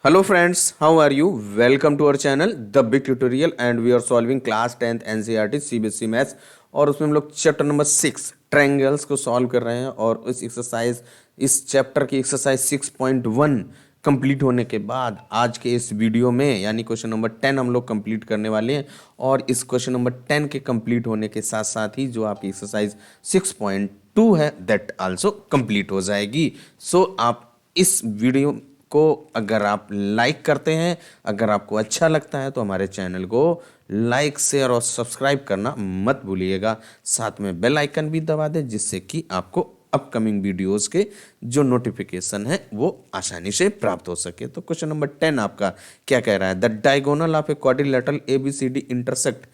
Hello friends, how are you? Welcome to our channel The Big Tutorial and we are solving class 10th NCERT CBSE maths और उसमें हम लोग chapter number 6 triangles को solve कर रहे हैं और इस चैप्टर की एक्सरसाइज 6.1 कंप्लीट होने के बाद आज के इस वीडियो में यानी क्वेश्चन नंबर 10 हम लोग कंप्लीट करने वाले हैं और इस क्वेश्चन नंबर 10 के कंप्लीट होने के साथ साथ ही जो आपकी एक्सरसाइज 6.2 है दैट आल्सो कंप्लीट हो जाएगी। सो आप इस वीडियो को अगर आप लाइक करते हैं, अगर आपको अच्छा लगता है तो हमारे चैनल को लाइक शेयर और सब्सक्राइब करना मत भूलिएगा। साथ में बेल आइकन भी दबा दें जिससे कि आपको अपकमिंग वीडियोस के जो नोटिफिकेशन है वो आसानी से प्राप्त हो सके। तो क्वेश्चन नंबर 10 आपका क्या कह रहा है? The diagonal of a quadrilateral ABCD intersect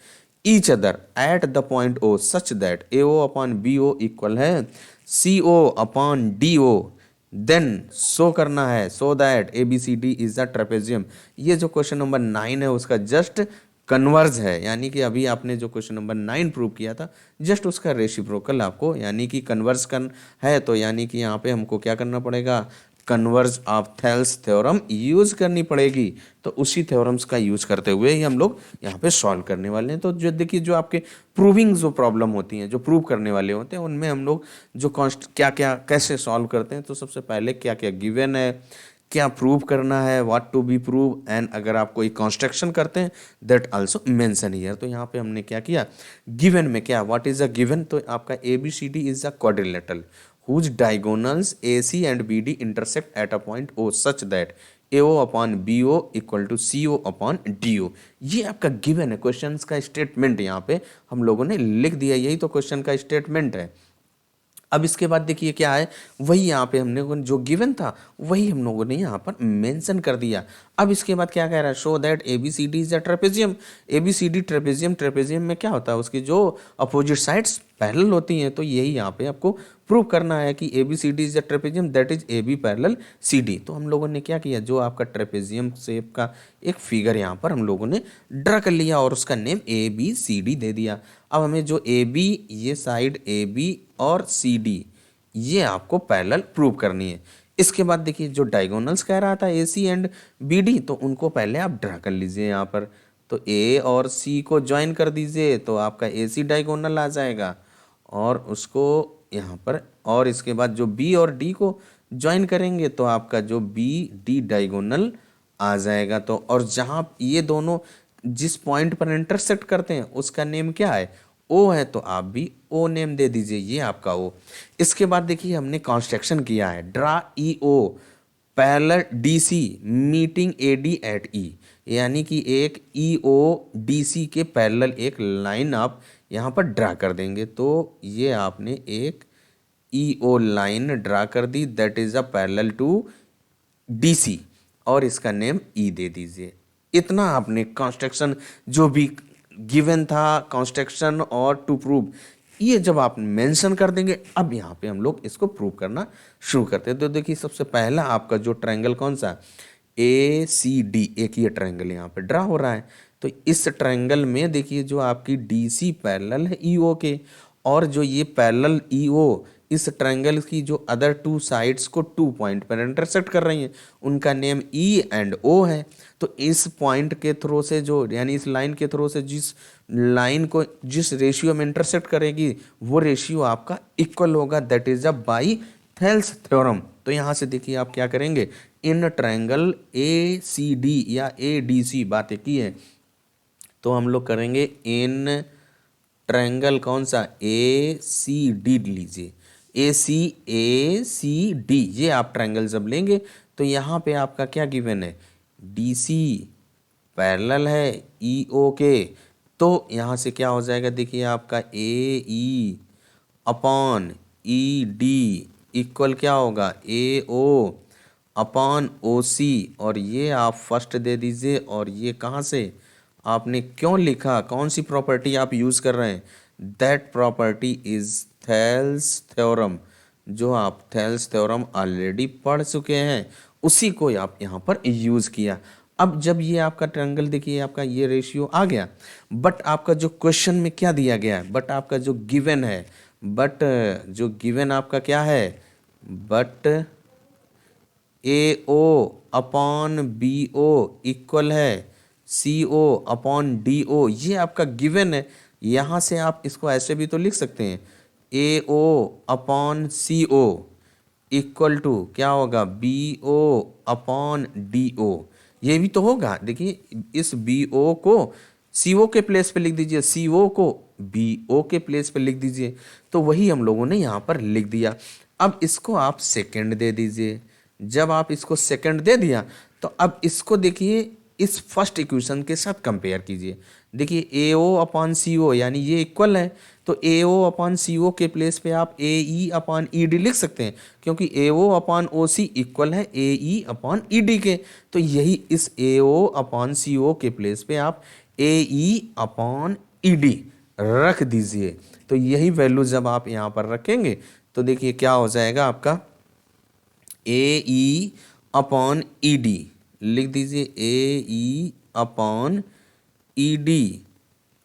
each other at the point O such that AO upon BO equal है CO upon DO। Then show करना है so that ABCD is the trapezium. ये जो क्वेश्चन नंबर 9 है उसका just converge है, यानी कि अभी आपने जो क्वेश्चन नंबर 9 प्रूव किया था जस्ट उसका रेसिप्रोकल आपको यानी कि कन्वर्ज कर है। तो यानी कि यहाँ पे हमको क्या करना पड़ेगा? Converge of Thales theorem use करनी पड़ेगी। तो उसी थ्योरम्स का यूज करते हुए ही हम लोग यहाँ पे सॉल्व करने वाले हैं। तो जो देखिए जो आपके प्रूविंग जो प्रॉब्लम होती हैं, जो प्रूव करने वाले होते हैं, उनमें हम लोग जो क्या क्या कैसे सॉल्व करते हैं। तो सबसे पहले क्या क्या गिवन है, क्या प्रूव करना है, what to be prove, and अगर आप कोई कंस्ट्रक्शन करते हैं दैट आल्सो मेंशन हियर। तो यहाँ पे हमने क्या किया, गिवन में क्या, व्हाट इज अ गिवन? तो आपका ABCD is a quadrilateral whose diagonals AC and BD intersect at a point O such that AO upon BO equal to CO upon DO। ये आपका गिवन है, क्वेश्चंस का statement यहाँ पे हम लोगों ने लिख दिया, यही तो क्वेश्चन का स्टेटमेंट है। अब इसके बाद देखिए क्या है, वही यहाँ पे हमने जो गिवन था वही हम लोगों ने यहाँ पर मेंशन कर दिया। अब इसके बाद क्या कह रहा है? Show that ABCD is a trapezium. ABCD trapezium, trapezium में क्या होता है, उसकी जो अपोजिट साइड्स पैरेलल होती हैं। तो यही यहाँ पे आपको प्रूव करना है कि ABCD is a trapezium that is AB parallel CD। तो हम लोगों ने क्या किया, जो आपका ट्रेपेजियम शेप का एक फिगर यहाँ पर हम लोगों ने ड्रा कर लिया और उसका नेम ABCD दे दिया। अब हमें जो AB, ये साइड AB और CD ये आपको पैरेलल प्रूव करनी है। इसके बाद देखिए जो डायगोनल्स कह रहा था AC एंड BD, तो उनको पहले आप ड्रा कर लीजिए यहाँ पर। तो A और C को ज्वाइन कर दीजिए तो आपका AC डायगोनल आ जाएगा और उसको यहाँ पर, और इसके बाद जो B और D को ज्वाइन करेंगे तो आपका जो BD डायगोनल आ जाएगा। तो और जहाँ ये दोनों जिस पॉइंट पर इंटरसेक्ट करते हैं उसका नेम क्या है? O है, तो आप भी O नेम दे दीजिए, ये आपका O। इसके बाद देखिए हमने कंस्ट्रक्शन किया है, draw EO parallel DC meeting AD at E, यानी कि एक EO DC के पैरेलल एक लाइन आप यहाँ पर ड्रा कर देंगे। तो ये आपने एक EO लाइन ड्रा कर दी that is a parallel to DC और इसका नेम E दे दीजिए। इतना आपने कंस्ट्रक्शन जो भी गिवन था, कंस्ट्रक्शन और टू प्रूव, ये जब आप मेंशन कर देंगे अब यहाँ पे हम लोग इसको प्रूव करना शुरू करते हैं। तो देखिए सबसे पहला आपका जो ट्रायंगल कौन सा, ACD, एक ये ट्रायंगल यहाँ पे ड्रा हो रहा है। तो इस ट्रायंगल में देखिए जो आपकी DC पैरेलल है EO के, और जो ये पैरेलल EO इस ट्रायंगल की जो अदर टू साइड्स को 2 पॉइंट पर इंटरसेक्ट कर रही हैं, उनका नेम E एंड O है। तो इस पॉइंट के थ्रू से जो, यानी इस लाइन के थ्रू से जिस लाइन को जिस रेशियो में इंटरसेक्ट करेगी वो रेशियो आपका इक्वल होगा, that is a by Thales theorem. तो यहाँ से देखिए आप क्या करेंगे, इन ट्रायंगल ACD या ADC बातें की है तो हम लोग करेंगे इन ट्रायंगल कौन सा, ACD लीजिए, ACD ये आप ट्रायंगल जब लेंगे तो यहाँ पे आपका क्या गिवन है, DC पैरेलल है EO के। तो यहाँ से क्या हो जाएगा, देखिए आपका AE अपॉन ED इक्वल क्या होगा, AO अपॉन OC, और ये आप फर्स्ट दे दीजिए। और ये कहाँ से आपने क्यों लिखा, कौन सी प्रॉपर्टी आप यूज़ कर रहे हैं, that property is Thales theorem. जो आप थेल्स थ्योरम ऑलरेडी पढ़ चुके हैं उसी को आप यहाँ पर यूज़ किया। अब जब ये आपका ट्रायंगल देखिए आपका ये रेशियो आ गया, बट आपका जो क्वेश्चन में क्या दिया गया है, बट आपका जो गिवन है, बट जो गिवन आपका क्या है, but A O upon B O equal है सी ओ अपॉन डी ओ, ये आपका गिवन है। यहाँ से आप इसको ऐसे भी तो लिख सकते हैं, A O upon C O equal to क्या होगा, B O upon D O, ये भी तो होगा। देखिए इस बी ओ को सी ओ के प्लेस पे लिख दीजिए, सी ओ को बी ओ के प्लेस पे लिख दीजिए, तो वही हम लोगों ने यहाँ पर लिख दिया। अब इसको आप सेकंड दे दीजिए। जब आप इसको सेकंड दे दिया तो अब इसको देखिए इस फर्स्ट इक्वेशन के साथ कंपेयर कीजिए। देखिए ए ओ अपॉन सी ओ यानी ये इक्वल है, तो ए ओ अपॉन सी ओ के प्लेस पे आप ए ई अपॉन ई डी लिख सकते हैं, क्योंकि ए ओ अपॉन ओ सी इक्वल है ए ई अपॉन ई डी के। तो यही इस ए ओ अपॉन सी ओ के प्लेस पे आप ए ई अपॉन ई डी रख दीजिए। तो यही वैल्यू जब आप यहाँ पर रखेंगे तो देखिए क्या हो जाएगा आपका, ए ई अपॉन ई डी लिख दीजिए, A E upon E D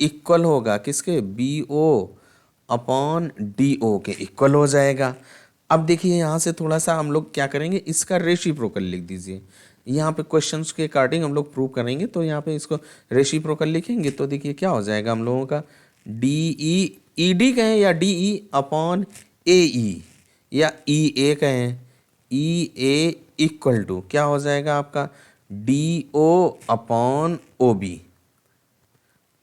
equal होगा किसके, B O upon D O के इक्वल हो जाएगा। अब देखिए यहाँ से थोड़ा सा हम लोग क्या करेंगे, इसका रेसिप्रोकल लिख दीजिए। यहाँ पे क्वेश्चंस के अकॉर्डिंग हम लोग प्रूव करेंगे, तो यहाँ पे इसको रेसिप्रोकल लिखेंगे तो देखिए क्या हो जाएगा हम लोगों का, डी ई ई डी कहें या डी ई अपॉन ए ई या ई ए कहें, ई ए इक्वल टू क्या हो जाएगा आपका, D O upon O B.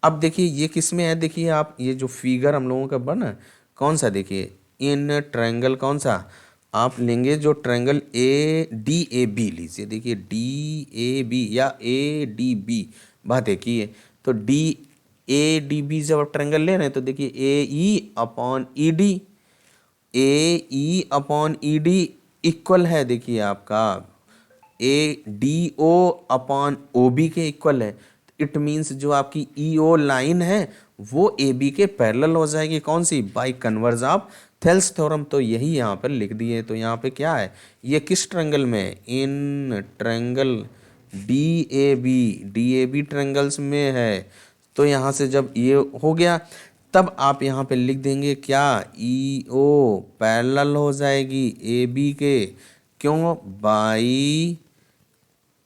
अब देखिए ये किस में है, देखिए आप ये जो फिगर हम लोगों का बना कौन सा, देखिए इन ट्रायंगल कौन सा आप लेंगे, जो triangle A D A B लीजिए। देखिए डी ए बी या ए डी बी, बात देखिए तो डी ए डी बी जब आप ट्रायंगल ले रहे हैं तो देखिए A E upon E D, A E upon E D equal है देखिए आपका A D O upon O B के इक्वल है। इट मीन्स जो आपकी ई ओ लाइन है वो ए बी के पैरेलल हो जाएगी, कौन सी, by converse of Thales theorem. तो यही यहाँ पर लिख दिए। तो यहाँ पे क्या है, ये किस ट्रायंगल में, इन triangle D A B triangles में है। तो यहाँ से जब ये हो गया तब आप यहाँ पे लिख देंगे क्या, ई ओ पैरेलल हो जाएगी ए बी के, क्यों, by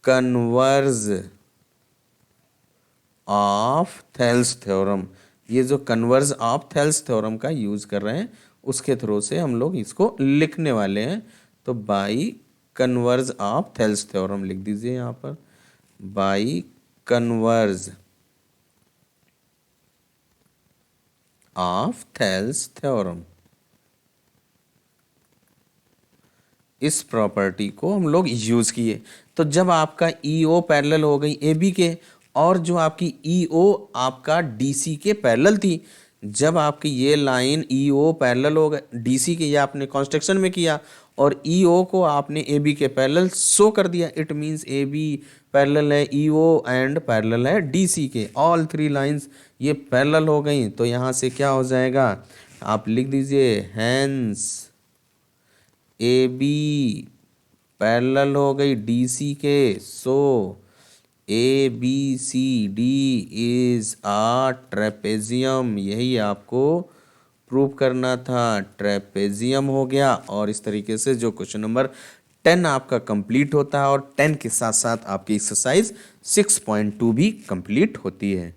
converge of Thales theorem. ये जो कन्वर्ज ऑफ थेल्स थ्योरम का यूज कर रहे हैं उसके थ्रू से हम लोग इसको लिखने वाले हैं। तो by converge of Thales theorem लिख दीजिए यहाँ पर, by converge of Thales theorem. इस प्रॉपर्टी को हम लोग यूज किए। तो जब आपका ई ओ पैरेलल हो गई ए बी के, और जो आपकी ई ओ आपका डी सी के पैरेलल थी, जब आपकी ये लाइन ई ओ पैरेलल हो गए डी सी के, ये आपने कंस्ट्रक्शन में किया और ई ओ को आपने ए बी के पैरेलल शो कर दिया, it means A B parallel है ई ओ एंड पैरेलल है डी सी के, ऑल थ्री लाइंस ये पैरेलल हो गई। तो यहाँ से क्या हो जाएगा, आप लिख दीजिए हैंस ए बी पैरेलल हो गई डी सी के, so A B C D is a trapezium. यही आपको प्रूव करना था, ट्रेपेजियम हो गया। और इस तरीके से जो क्वेश्चन नंबर 10 आपका कंप्लीट होता है और 10 के साथ साथ आपकी एक्सरसाइज 6.2 भी कंप्लीट होती है।